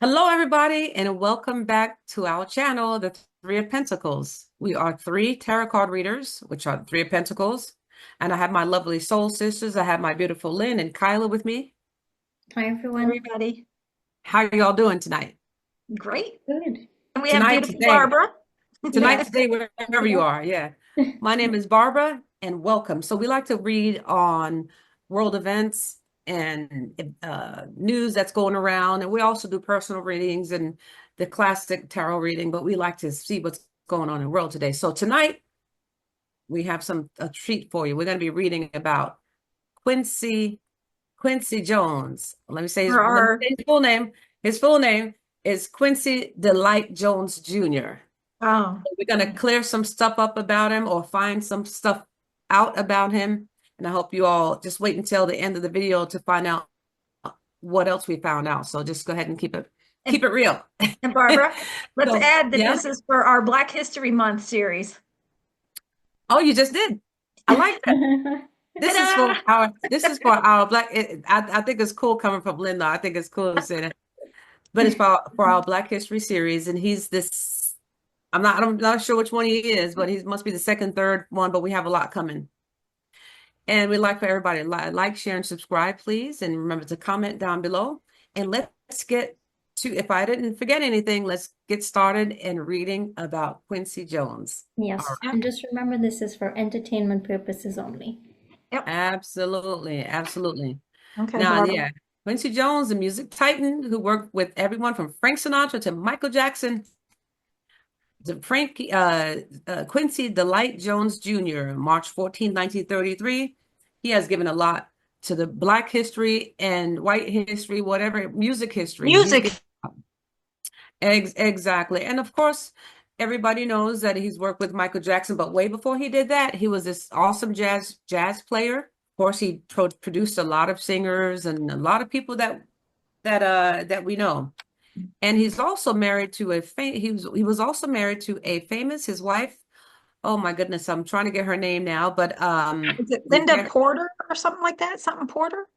Hello, everybody, and welcome back to our channel, the Three of Pentacles. We are three tarot card readers, which are the Three of Pentacles. And I have my lovely soul sisters. I have my beautiful Lynn and Kaila with me. Hi, everyone. Everybody. How are y'all doing tonight? Great. Good. And we have Tonight, beautiful today, Barbara. tonight, Yes. today, wherever you are. Yeah. My name is Barbara, and welcome. So we like to read on world events and news that's going around. And we also do personal readings and the classic tarot reading, but we like to see what's going on in the world today. So tonight we have a treat for you. We're going to be reading about Quincy Jones. For Let me our say his full name. His full name is Quincy Delight Jones Jr. oh, We're going to clear some stuff up about him or find some stuff out about him. And I hope you all just wait until the end of the video to find out what else we found out. So just go ahead and keep and, it real. and Barbara, let's So, add that yeah. this is for our Black History Month series. Oh, you just did. I like that. Ta-da! This is for our I think it's cool coming from Linda. I think it's cool to say that. But it's for our Black History series. And he's this, I'm not sure which one he is, but he must be the second, third one, but we have a lot coming. And we'd like for everybody to like, share, and subscribe, please. And remember to comment down below. And let's get to, if I didn't forget anything, let's get started in reading about Quincy Jones. All Yes. right. And just remember this is for entertainment purposes only. Yep. Absolutely. Absolutely. Okay, Now, Barbara. yeah, Quincy Jones, the music titan who worked with everyone from Frank Sinatra to Michael Jackson to Quincy Delight Jones Jr., March 14, 1933. He has given a lot to the Black history and white history, whatever, music history. He's Music. given exactly. And of course, everybody knows that he's worked with Michael Jackson, but way before he did that, he was this awesome jazz player. Of course, he produced a lot of singers and a lot of people that we know. And he's also married to he was also married to a famous his wife. Oh my goodness, I'm trying to get her name now, but Is it the Linda Porter or something like that? Something Porter?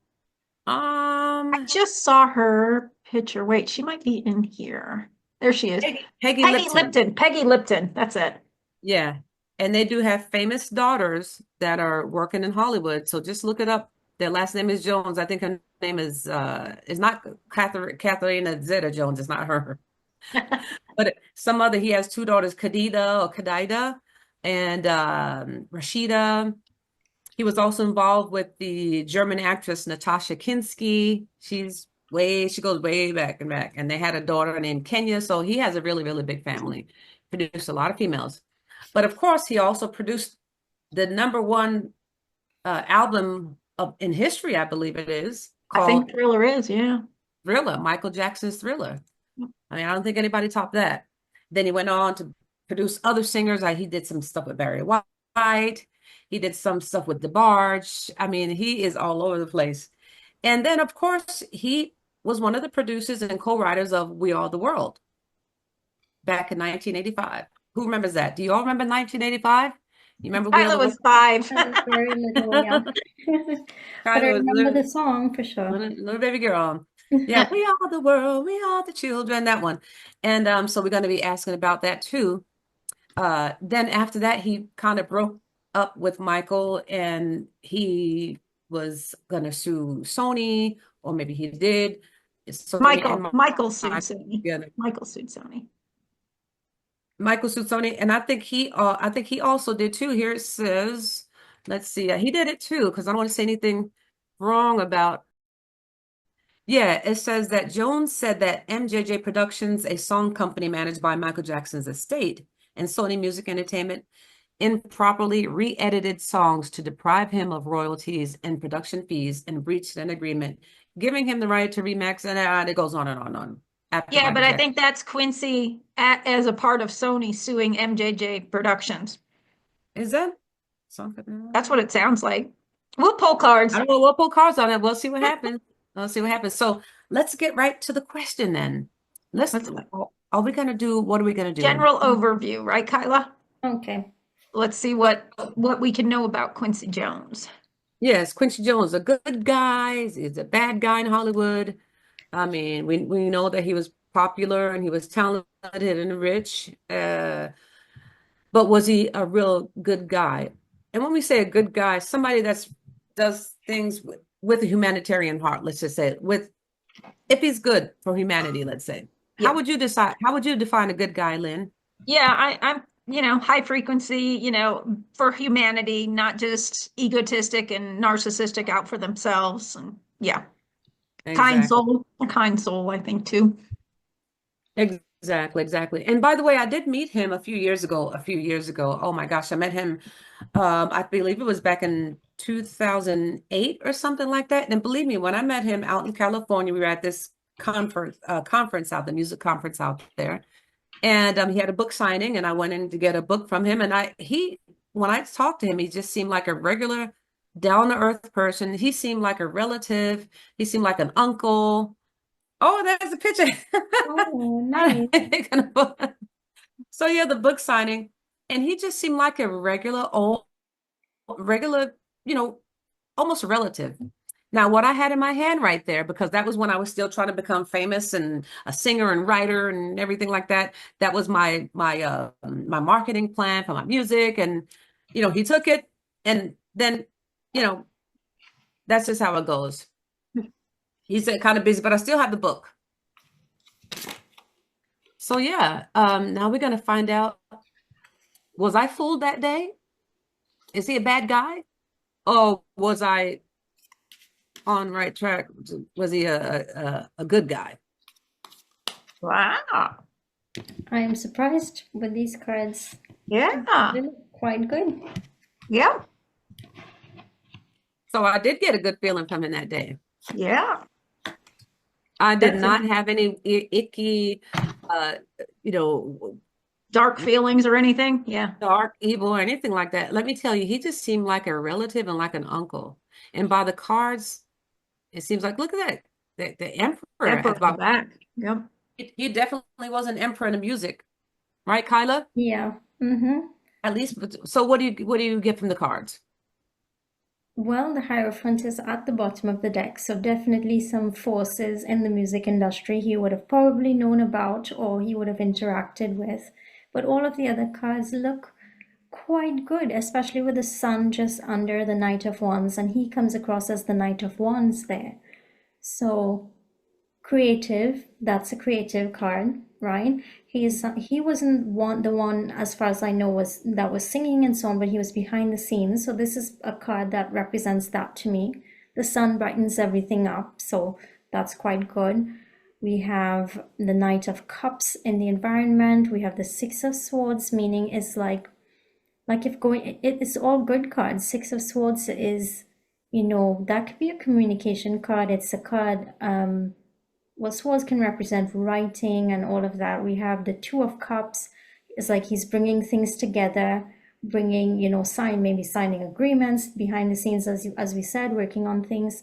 I um just saw her picture. Wait, she might be in here. There she is. Peggy Peggy Lipton. Lipton. Peggy Lipton. That's it. Yeah. And they do have famous daughters that are working in Hollywood. So just look it up. Their last name is Jones. I think her name is not Katharina Zeta Jones. It's not her. But some other, he has two daughters, Kadida and Rashida. He was also involved with the German actress Natasha Kinski. She goes way back and back. And they had a daughter named Kenya. So he has a really, really big family. Produced a lot of females. But of course, he also produced the number one album in history, I believe it is, I called think Thriller is, yeah. Thriller, Michael Jackson's Thriller. I mean, I don't think anybody topped that. Then he went on to produce other singers. He did some stuff with Barry White. He did some stuff with DeBarge. I mean, he is all over the place. And then, of course, he was one of the producers and co-writers of We Are the World back in 1985. Who remembers that? Do you all remember 1985? You remember We Are Kyla the was World? 5. I was very little, yeah. But I Kyla was remember the song for sure. little baby girl. Yeah, we are the world, we are the children, that one. And so we're going to be asking about that too. Then after that, he kind of broke up with Michael and he was going to sue Sony, or maybe he did. Sony and Michael sued Michael Sony. together. Michael sued Sony. Michael sued Sony, and I think he also did too. Here it says, let's see, he did it too, because I don't want to say anything wrong about. Yeah, it says that Jones said that MJJ Productions, a song company managed by Michael Jackson's estate, and Sony Music Entertainment improperly re-edited songs to deprive him of royalties and production fees and breached an agreement, giving him the right to remix, and it goes on and on and on. After Yeah, Michael but I Jackson. think that's Quincy as a part of Sony suing MJJ Productions. Is that That's something? what it sounds like. We'll pull cards. I don't know. We'll put cards on it. We'll see what happens. We'll see what happens. So let's get right to the question then. Let's, Let's are we going to do, what are we going to do? general overview, right, Kyla? Okay. Let's see what we can know about Quincy Jones. Yes, Quincy Jones, a good guy. He's a bad guy in Hollywood. I mean, we know that he was popular and he was talented and rich. But was he a real good guy? And when we say a good guy, somebody that's does things with a humanitarian heart, let's just say, with if he's good for humanity, let's say. Yeah. How would you define a good guy, Lynn? Yeah, I'm, high frequency, for humanity, not just egotistic and narcissistic out for themselves. And yeah, Exactly. a kind soul, I think too. Exactly, exactly. And by the way, I did meet him a few years ago. Oh my gosh, I met him I believe it was back in 2008 or something like that. And believe me, when I met him out in California, we were at this conference out, the music conference out there. And he had a book signing and I went in to get a book from him. And when I talked to him, he just seemed like a regular down to earth person. He seemed like a relative. He seemed like an uncle. Oh, there's a picture. Oh, nice. So yeah, the book signing, and he just seemed like a regular, you know, almost relative. Now, what I had in my hand right there, because that was when I was still trying to become famous and a singer and writer and everything like that. That was my marketing plan for my music, and he took it, and then you know that's just how it goes. He's kind of busy, but I still have the book. So yeah, now we're gonna find out. Was I fooled that day? Is he a bad guy? Or was I on right track? Was he a good guy? Wow. I am surprised with these cards. Yeah. They look quite good. Yeah. So I did get a good feeling from him that day. Yeah. I did That's not have any icky, uh, you know, dark feelings or anything. Yeah. dark, evil, or anything like that. Let me tell you, he just seemed like a relative and like an uncle. And by the cards, it seems like, look at that. The emperor Emperor has on the about, back. Yep. he definitely was an emperor in the music, right, Kyla? Yeah. Mm-hmm. At least, so what do you get from the cards? Well, the Hierophant is at the bottom of the deck, so definitely some forces in the music industry he would have probably known about or he would have interacted with. But all of the other cards look quite good, especially with the Sun just under the Knight of Wands, and he comes across as the Knight of Wands there. So creative, that's a creative card, right? He wasn't the one, as far as I know, was singing and so on, but he was behind the scenes. So this is a card that represents that to me. The sun brightens everything up, so that's quite good. We have the Knight of Cups in the environment. We have the Six of Swords, meaning it's like if going it's all good cards. Six of Swords is, that could be a communication card. It's a card, well, swords can represent writing and all of that. We have the Two of Cups. It's like he's bringing things together, bringing, maybe signing agreements behind the scenes, as we said, working on things.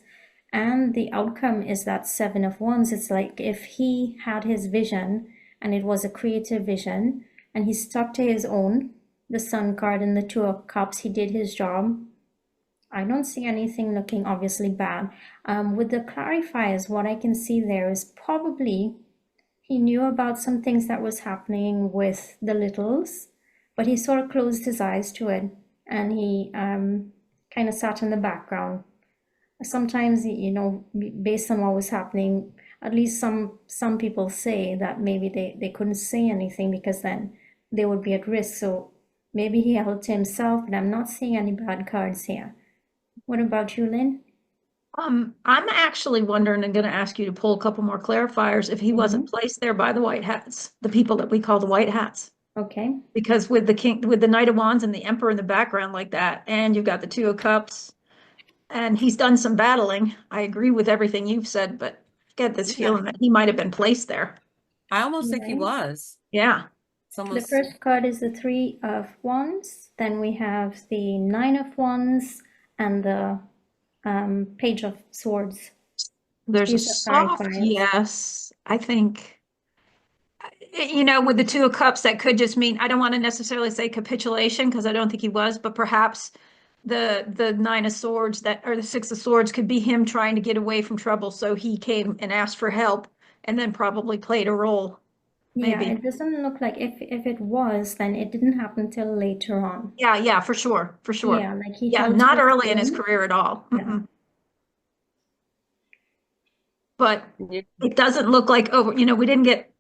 And the outcome is that Seven of Wands. It's like if he had his vision and it was a creative vision and he stuck to his own, the Sun card and the Two of Cups, he did his job. I don't see anything looking obviously bad. With the clarifiers, what I can see there is probably he knew about some things that was happening with the littles, but he sort of closed his eyes to it and he kind of sat in the background. Sometimes, based on what was happening, at least some people say that maybe they couldn't say anything because then they would be at risk. So maybe he held to himself, but I'm not seeing any bad cards here. What about you, Lynn? I'm actually wondering and going to ask you to pull a couple more clarifiers if he wasn't placed there by the white hats, the people that we call the white hats. Okay. Because with the Knight of Wands and the Emperor in the background like that, and you've got the Two of Cups, and he's done some battling. I agree with everything you've said, but I get this Yeah. feeling that he might have been placed there. I almost think he Right. was. Yeah. It's The almost first card is the Three of Wands. Then we have the Nine of Wands and the Page of Swords. There's a These are soft clarifiers. yes. I think, with the Two of Cups, that could just mean, I don't want to necessarily say capitulation because I don't think he was, but perhaps the Nine of Swords or the Six of Swords could be him trying to get away from trouble. So he came and asked for help and then probably played a role, Yeah, maybe. it doesn't look like if it was, then it didn't happen till later on. Yeah, yeah, for sure, for sure. Yeah, like he Yeah, fell to not his early in his doom. career at all. Yeah. Mm-mm. But Yeah. it doesn't look like, oh, we didn't get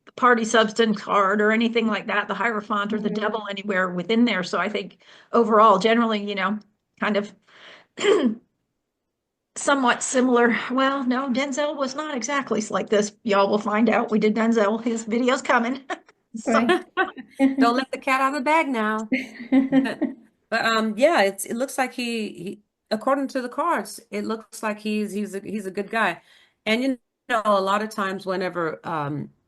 the party substance card or anything like that, the Hierophant or the Mhm. devil anywhere within there. So I think overall, generally, kind of somewhat similar. Well, no, Denzel was not exactly like this. Y'all will find out. We did Denzel. His video's coming. So, Right. Don't let the cat out of the bag now. But yeah, it looks like he according to the cards, it looks like he's a good guy. And a lot of times whenever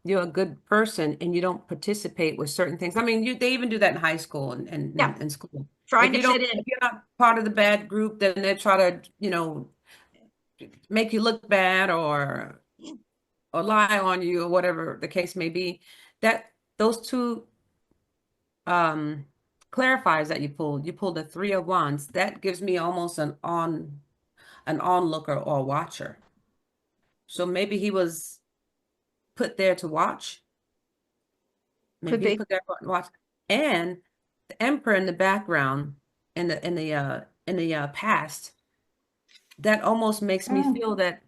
you're a good person and you don't participate with certain things. I mean, they even do that in high school yeah, and school. trying to fit If in. you're not part of the bad group, then they try to, make you look bad or lie on you or whatever the case may be. That those two um clarifiers that you pulled the three of wands. That gives me almost an onlooker or watcher. So maybe he was put there to watch. Could Maybe he's be. put there to watch. And the emperor in the background in the past, that almost makes me Oh, feel that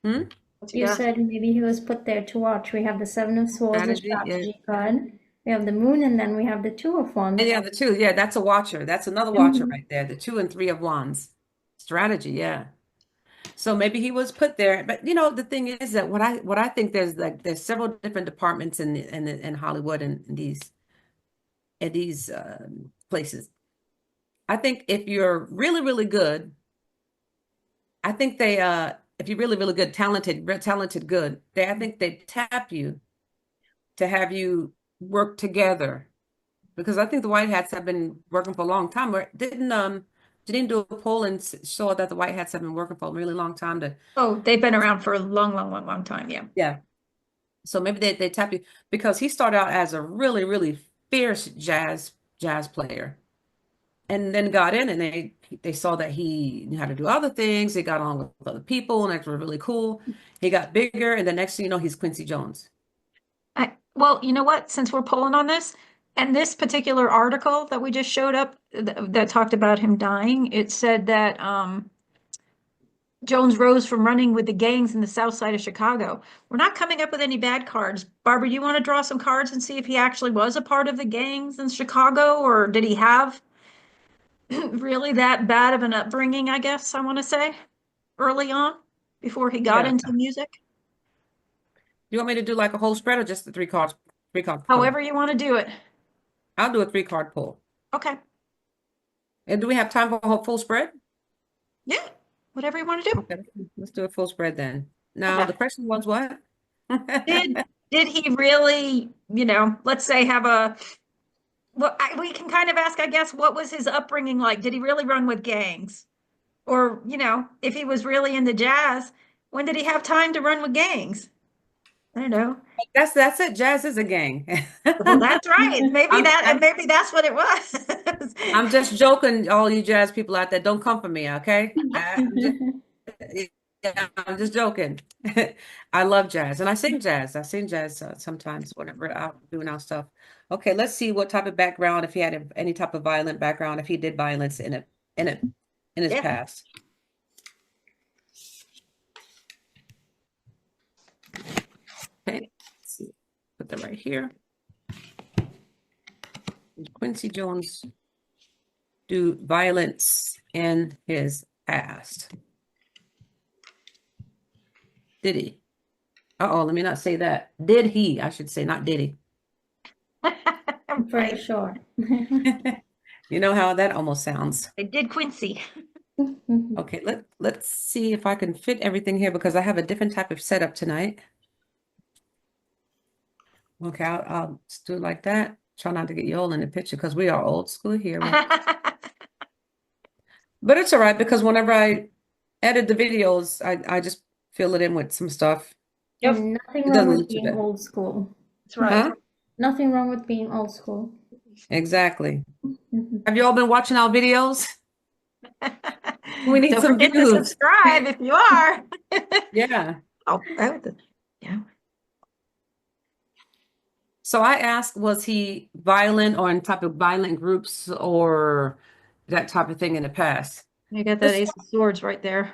hmm? What you you got? said maybe he was put there to watch. We have the Seven of Swords, a Strategy. Yeah. strategy card. We have the Moon, and then we have the Two of And Wands. yeah, the two. Yeah, that's a watcher. That's another watcher Mhm. right there. The two and three of wands. Strategy, yeah. So maybe he was put there, but the thing is that what I think there's several different departments in Hollywood and in these places. I think if you're really really good, I think they if you're really really good, talented good, I think they tap you to have you work together because I think the White Hats have been working for a long time. Didn't do a poll and saw that the White Hats have been working for a really long time to Oh, they've been around for a long, long, long, long time. Yeah. yeah. So maybe they tap you because he started out as a really, really fierce jazz player and then got in and they saw that he knew how to do other things. He got on with other people and that was really cool. He got bigger and the next thing you know, he's Quincy Jones. Well, you know what? Since we're pulling on this, and this particular article that we just showed up that talked about him dying, it said that Jones rose from running with the gangs in the south side of Chicago. We're not coming up with any bad cards. Barbara, you want to draw some cards and see if he actually was a part of the gangs in Chicago, or did he have really that bad of an upbringing, I guess I want to say, early on before he got Yeah. into music? You want me to do like a whole spread or just the three card pull? However you want to do it. I'll do a three-card pull. Okay. And do we have time for a whole full spread? Yeah. Whatever you want to do. Okay, let's do a full spread then. Now Okay. the question was what? Did he really, let's say have a well, we can kind of ask, I guess, what was his upbringing like? Did he really run with gangs? Or, if he was really into jazz, when did he have time to run with gangs? I don't know. That's it. Jazz is a gang. Well, that's right. Maybe I'm that, and I'm maybe that's what it was. I'm just joking, all you jazz people out there. Don't come for me, okay? I'm just joking. I love jazz and I sing jazz. I sing jazz sometimes whenever I'm out doing our stuff. Okay, let's see what type of background, if he had any type of violent background, if he did violence in it in his Yeah. past. Okay, let's see. Put that right here. Quincy Jones do violence in his past. Did he? Uh-oh, let me not say that. Did he? I should say, not did he. For Right. sure. You know how that almost sounds. I did Quincy. Okay, let's see if I can fit everything here because I have a different type of setup tonight. Okay, I'll just do it like that. Try not to get you all in the picture because we are old school here. But it's all right because whenever I edit the videos, I just fill it in with some stuff. Yep, Nothing It wrong doesn't with look too being bad. old school. that's right. Huh? Nothing wrong with being old school. Exactly. Have you all been watching our videos? We need Don't some forget to views. subscribe if you are. Yeah. Oh, yeah. So I asked, was he violent or in type of violent groups or that type of thing in the past? You got that This, Ace of Swords right there.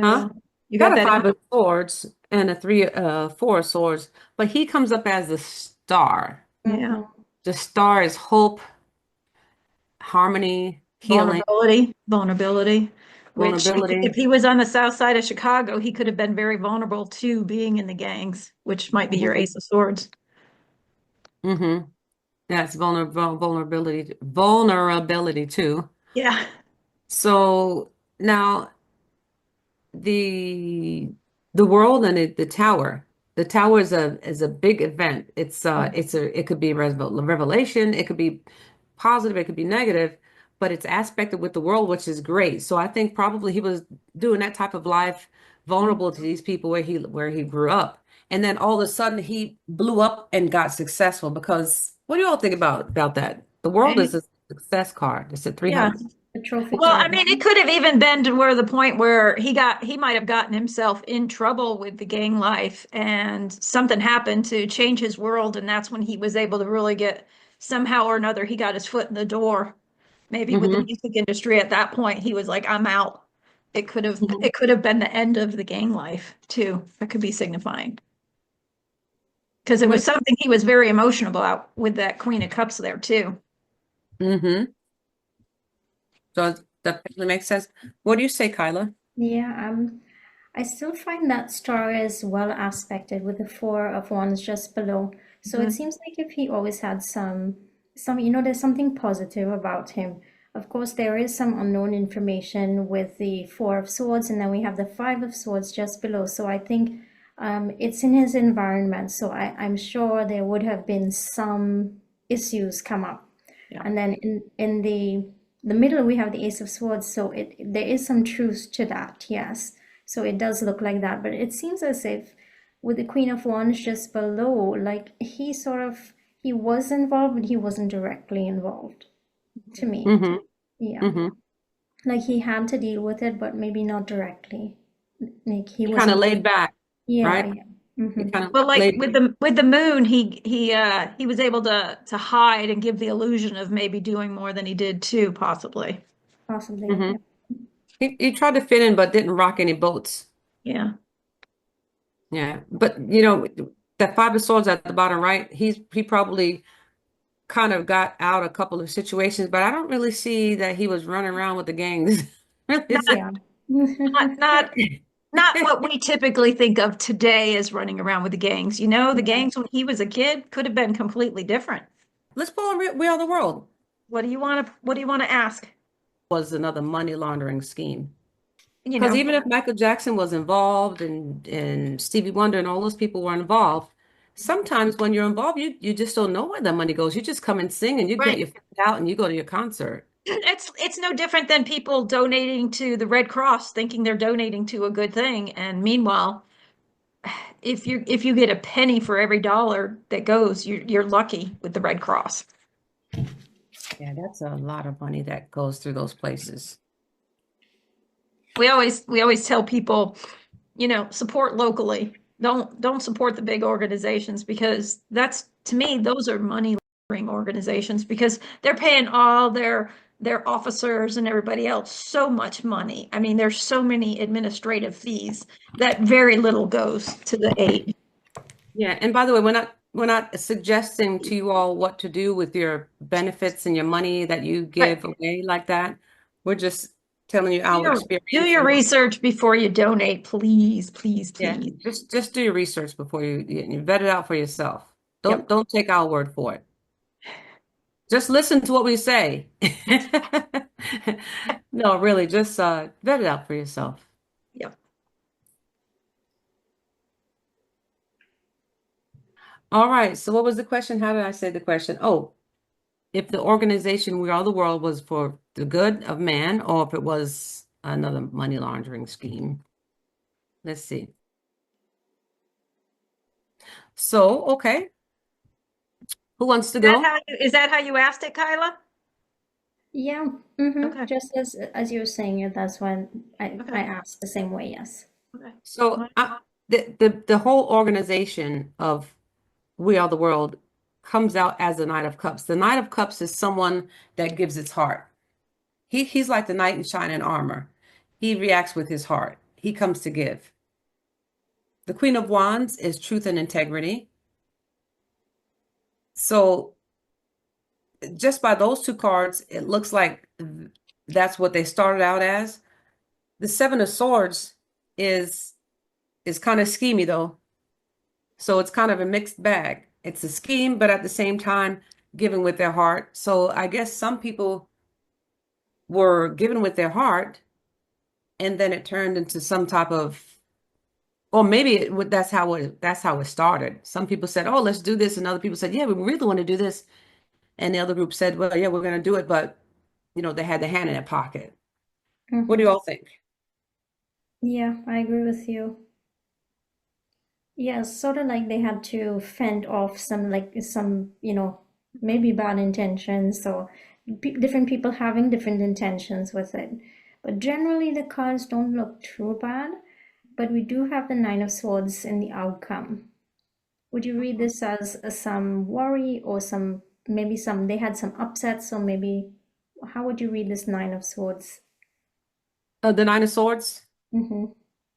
huh? So you got Got a that. five of swords and a four of swords, but he comes up as the star. Yeah. Mm-hmm. The star is hope, harmony, healing, Vulnerability, which if vulnerability. he was on the south side of Chicago, he could have been very vulnerable to being in the gangs, which might be your Hmm. Ace of Swords. Hmm. That's vulnerability too. Yeah. So now the the world and the tower. The tower is a big event. It could be revelation, it could be positive, it could be negative, but it's aspected with the world, which is great. So I think probably he was doing that type of life vulnerable to these people where he grew up. And then all of a sudden he blew up and got successful because what do you all think about that? The world is Right? a success card. It's a Yeah. 300. The trophy Well, I card. mean, it could have even been to where the point where he might have gotten himself in trouble with the gang life and something happened to change his world. And that's when he was able to really get somehow or another, he got his foot in the door. Maybe with the Hmm. music industry at that point, he was like, I'm out. It could have been the end of the gang life too. That could be signifying. Because it was something he was very emotional about with that Queen of Cups there too. Hmm. So that definitely makes sense. What do you say, Kyla? Yeah, I still find that star is well aspected with the four of wands just below. So it Mhm. seems like if he always had there's something positive about him. Of course, there is some unknown information with the four of swords, and then we have the five of swords just below. So I think it's in his environment. So I'm sure there would have been some issues come up. Yeah. And then in the middle we have the Ace of Swords, so there is some truth to that, yes. So it does look like that, but it seems as if with the Queen of Wands just below, like he was involved, but he wasn't directly involved to me. Hmm. Yeah. Hmm. Like he had to deal with it, but maybe not directly. Like he He kind of wasn't. laid back, Yeah, right? yeah. He Mm-hmm. kind of Well, like laid. with the moon, he was able to hide and give the illusion of maybe doing more than he did too, possibly. Possibly, Hmm. yeah. He tried to fit in, but didn't rock any boats. Yeah. Yeah, but that five of swords at the bottom right, he probably kind of got out a couple of situations, but I don't really see that he was running around with the gangs. Really see. Yeah. Not not not what we typically think of today as running around with the gangs. You know, the Yeah. gangs when he was a kid could have been completely different. Let's pull on We Are the World What do you want to ask? was another money laundering scheme. You Because know, even if Michael Jackson was involved and Stevie Wonder and all those people were involved, sometimes when you're involved, you just don't know where the money goes. You just come and sing and you get right. your food out and you go to your concert. It's no different than people donating to the Red Cross thinking they're donating to a good thing. And meanwhile, if you get a penny for every dollar that goes, you're lucky with the Red Cross. Yeah, that's a lot of money that goes through those places. We always tell people, you know, support locally. Don't support the big organizations because that's to me those are money laundering organizations because they're paying all their officers and everybody else so much money. I mean, there's so many administrative fees that very little goes to the aid. Yeah, and by the way, we're not suggesting to you all what to do with your benefits and your money that you Right. give away like that. We're just telling you Do our do experience your and research before you donate, please, please, yeah, please. just do your research before you vet it out for yourself. Yep. Don't take our word for it. Just listen to what we say. No, really, just vet it out for yourself. Yep. All right. So what was the question? How did I say the question? Oh, if the organization We Are the World was for the good of man or if it was another money laundering scheme. Let's see. So, okay. Who wants to go? Is that how you asked it, Kyla? Yeah, mm-hmm. Okay. Just as you were saying it, that's when I Okay. asked the same way, yes. Okay. So, the whole organization of We Are the World comes out as the Knight of Cups. The Knight of Cups is someone that gives its heart. He's like the knight in shining armor. He reacts with his heart. He comes to give. The Queen of Wands is truth and integrity. So just by those two cards, it looks like that's what they started out as. The Seven of Swords is is kind of schemy though. So it's kind of a mixed bag. It's a scheme, but at the same time, giving with their heart. So I guess some people were given with their heart, and then it turned into some type of, or maybe that's how it started. Some people said, "Oh, let's do this," and other people said, "Yeah, we really want to do this," and the other group said, "Well, yeah, we're going to do it," but they had their hand in their pocket. What do you Hmm. all think? Yeah, I agree with you. Yeah, sort of like they had to fend off some, maybe bad intentions or different people having different intentions with it. But generally, the cards don't look too bad. But we do have the Nine of Swords in the outcome. Would you read this as some worry or maybe they had some upsets, or maybe how would you read this Nine of Swords? The Nine of Swords. Mm-hmm.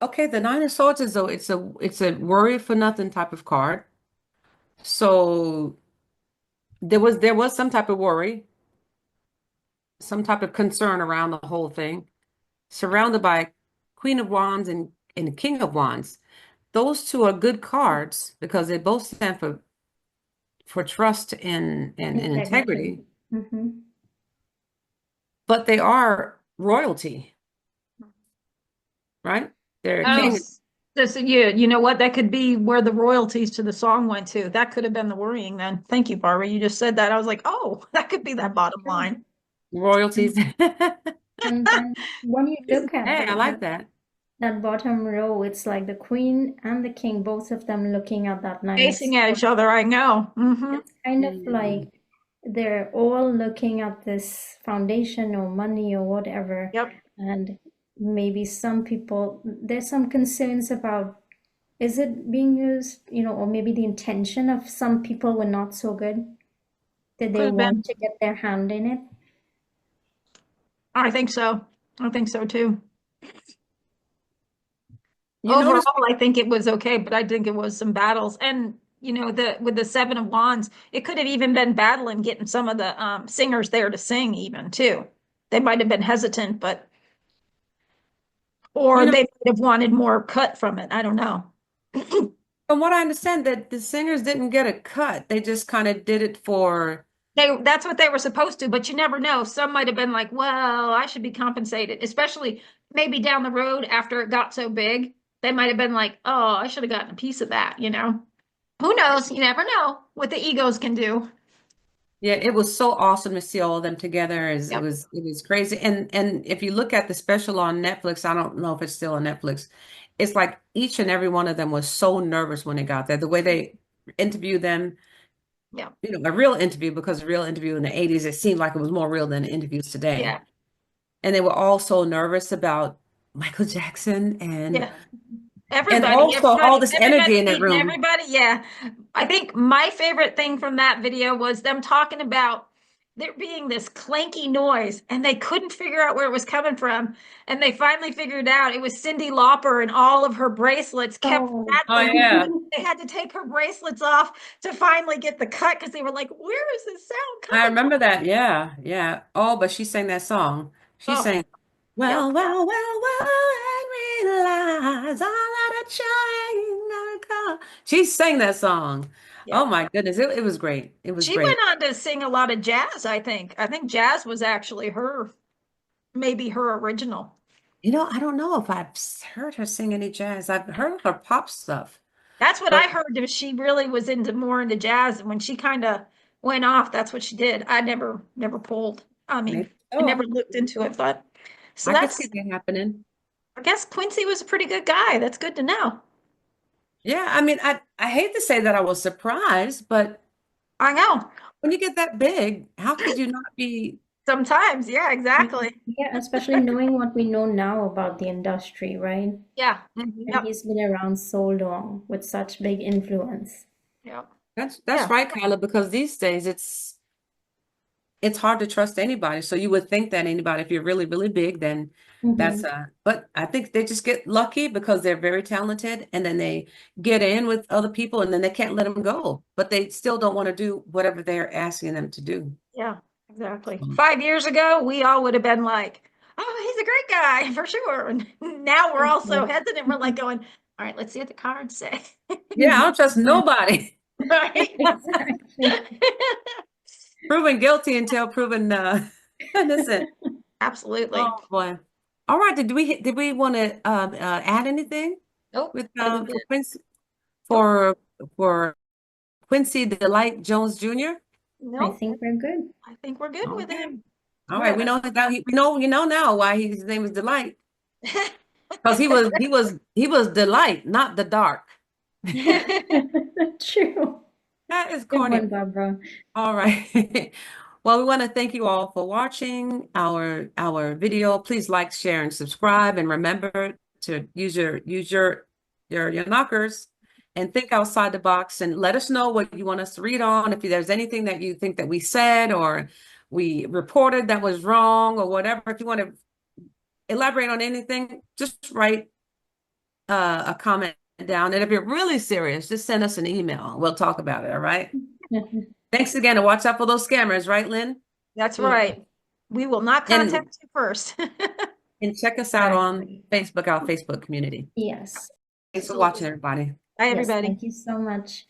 Okay, the Nine of Swords is it's a worry for nothing type of card. So there was some type of worry, some type of concern around the whole thing, surrounded by Queen of Wands and King of Wands. Those two are good cards because they both stand for trust and Integrity. integrity, Mm-hmm. but they are royalty, right? They're a Oh, king. this, you know what? That could be where the royalties to the song went to. That could have been the worrying then. Thank you, Barbara. You just said that. I was like, oh, that could be that bottom Yeah. line. Royalties. And then when you look at Hey, I like that. that bottom row, it's like the queen and the king, both of them looking at that Nine of Facing at Swords. each other, I know. Mm-hmm. It's kind of Mm. like they're all looking at this foundation or money or whatever, Yep. and maybe some people, there's some concerns about is it being used, or maybe the intention of some people were not so good. Did they Could have want been. to get their hand in it? I think so. I think so too. You notice, Overall, I think it was okay, but I think it was some battles. And the with the Seven of Wands, it could have even been battling getting some of the singers there to sing even too. They might have been hesitant, but you or know, they might have wanted more cut from it. I don't know. from what I understand, that the singers didn't get a cut. They just kind of did it for, That's what they were supposed to, but you never know. Some might have been like, well, I should be compensated, especially maybe down the road after it got so big. They might have been like, oh, I should have gotten a piece of that. Who knows? You never know what the egos can do. yeah, it was so awesome to see all of them together. It Yep. was it was crazy. And if you look at the special on Netflix, I don't know if it's still on Netflix. It's like each and every one of them was so nervous when they got there. The way they interviewed them, Yeah. a real interview, because a real interview in the 80s, it seemed like it was more real than interviews today. Yeah. And they were all so nervous about Michael Jackson Yeah. and Everybody, also all everybody, this everybody energy in that meeting room. everybody. Yeah. I think my favorite thing from that video was them talking about there being this clanky noise and they couldn't figure out where it was coming from. And they finally figured out it was Cyndi Lauper and all of her bracelets kept Oh, Oh rattling. yeah. They had to take her bracelets off to finally get the cut because they were like, where is this sound I coming remember that. Yeah, yeah. Oh, but she sang that song. She from? Oh, sang, yep. well, well, well, well, and realize all that a change gonna come. She sang that song. Oh Yep. my goodness. It was great. It was She went great. on to sing a lot of jazz, I think. I think jazz was actually maybe her original. I don't know if I've heard her sing any jazz. I've heard her pop stuff, That's what but I heard. That she really was more into jazz, and when she kind of went off, that's what she did. I never pulled. I mean, maybe I never so. looked into it, but so I could see that's. that happening. I guess Quincy was a pretty good guy. That's good to know. Yeah, I mean, I hate to say that I was surprised, but I know. when you get that big, how could you not be? Sometimes, yeah, exactly. yeah, especially knowing what we know now about the industry, right? Yeah. Mhm. And Yep. he's been around so long with such big influence. Yep. That's Yeah. right, Kyla, because these days it's hard to trust anybody. So you would think that anybody, if you're really, really big, then that's Hmm. but I think they just get lucky because they're very talented and then they get in with other people and then they can't let them go, but they still don't want to do whatever they're asking them to do. Yeah, exactly. So, 5 years ago, we all would have been like, oh, he's a great guy for sure. And now we're all so Yes. hesitant. We're like going, all right, let's see what the cards say. yeah, I don't trust nobody. Right? Exactly. Proven guilty until proven innocent. Absolutely. Oh boy. All right, did we want to add anything Nope, with I think we're for good. Quincy Nope, for Quincy Delight Jones Jr.? I nope. think we're good. I think we're good with Okay. it. All We're right, at we know now why his name is Delight a because he was Delight, not the dark. True. That is Good corny. one, Barbara. All right. Well, we want to thank you all for watching our video. Please like, share, and subscribe. And remember to use your knockers and think outside the box and let us know what you want us to read on. If there's anything that you think that we said or we reported that was wrong or whatever, if you want to elaborate on anything, just write a comment down. And if you're really serious, just send us an email. We'll talk about it. All right. Thanks again, and watch out for those scammers, right, Lynn? That's Yeah, right. We will not And contact you first. and check us out on exactly. Facebook, our Facebook community. Yes. Thanks for watching, Absolutely. everybody. Bye, Yes. everybody. Thank you so much.